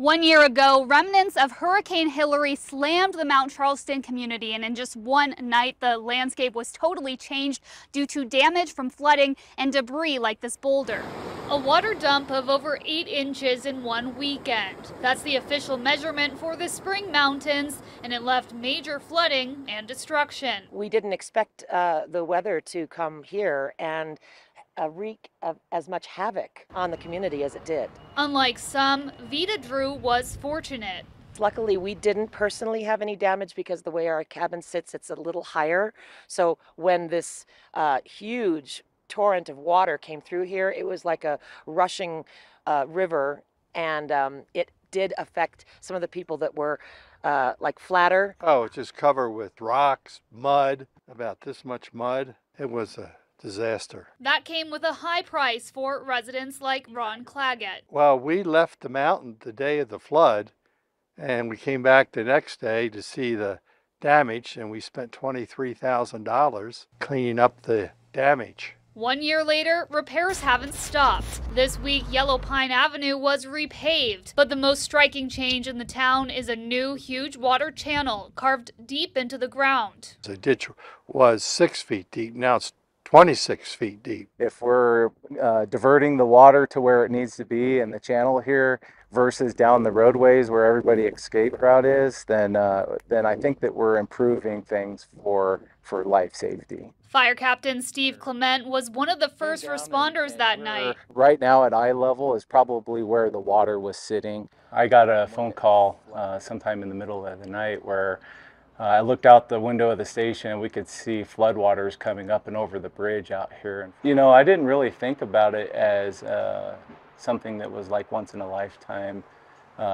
1 year ago, remnants of Hurricane Hilary slammed the Mount Charleston community, and in just one night, the landscape was totally changed due to damage from flooding and debris like this boulder. A water dump of over 8 inches in one weekend. That's the official measurement for the Spring Mountains, and it left major flooding and destruction. We didn't expect the weather to come here and wreak of as much havoc on the community as it did. Unlike some, Vita Drew was fortunate. Luckily, we didn't personally have any damage because the way our cabin sits, it's a little higher. So when this huge torrent of water came through here, it was like a rushing river, and it did affect some of the people that were like flatter. Oh, it's just covered with rocks, mud, about this much mud. It was a disaster. That came with a high price for residents like Ron Claggett. Well, we left the mountain the day of the flood, and we came back the next day to see the damage, and we spent $23,000 cleaning up the damage. 1 year later, repairs haven't stopped. This week, Yellow Pine Avenue was repaved, but the most striking change in the town is a new, huge water channel carved deep into the ground. The ditch was 6 feet deep. Now it's 26 feet deep. If we're diverting the water to where it needs to be in the channel here versus down the roadways where everybody escape route is, then I think that we're improving things for life safety. Fire Captain Steve Clement was one of the first responders that night. Right now at eye level is probably where the water was sitting. I got a phone call sometime in the middle of the night where I looked out the window of the station and we could see floodwaters coming up and over the bridge out here. You know, I didn't really think about it as something that was like once in a lifetime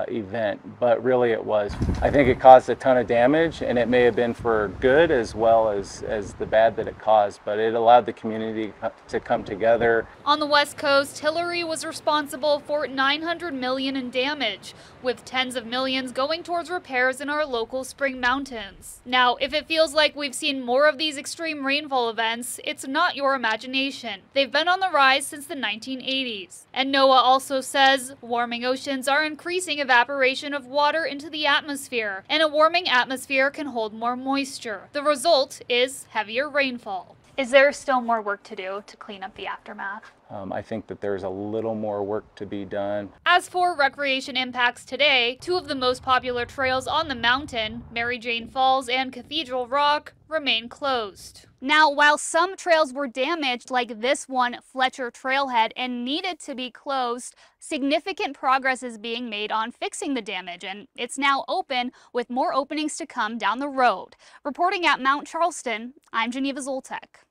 event, but really it was. I think it caused a ton of damage, and it may have been for good as well as the bad that it caused, but it allowed the community to come together. On the West Coast, Hilary was responsible for $900 million in damage, with tens of millions going towards repairs in our local Spring Mountains. Now, if it feels like we've seen more of these extreme rainfall events, it's not your imagination. They've been on the rise since the 1980s. And NOAA also says warming oceans are increasing evaporation of water into the atmosphere, and a warming atmosphere can hold more moisture. The result is heavier rainfall. Is there still more work to do to clean up the aftermath? I think that there's a little more work to be done. As for recreation impacts today, two of the most popular trails on the mountain, Mary Jane Falls and Cathedral Rock, remain closed. Now, while some trails were damaged, like this one, Fletcher Trailhead, and needed to be closed, significant progress is being made on fixing the damage, and it's now open with more openings to come down the road. Reporting at Mount Charleston, I'm Geneva Zoltek.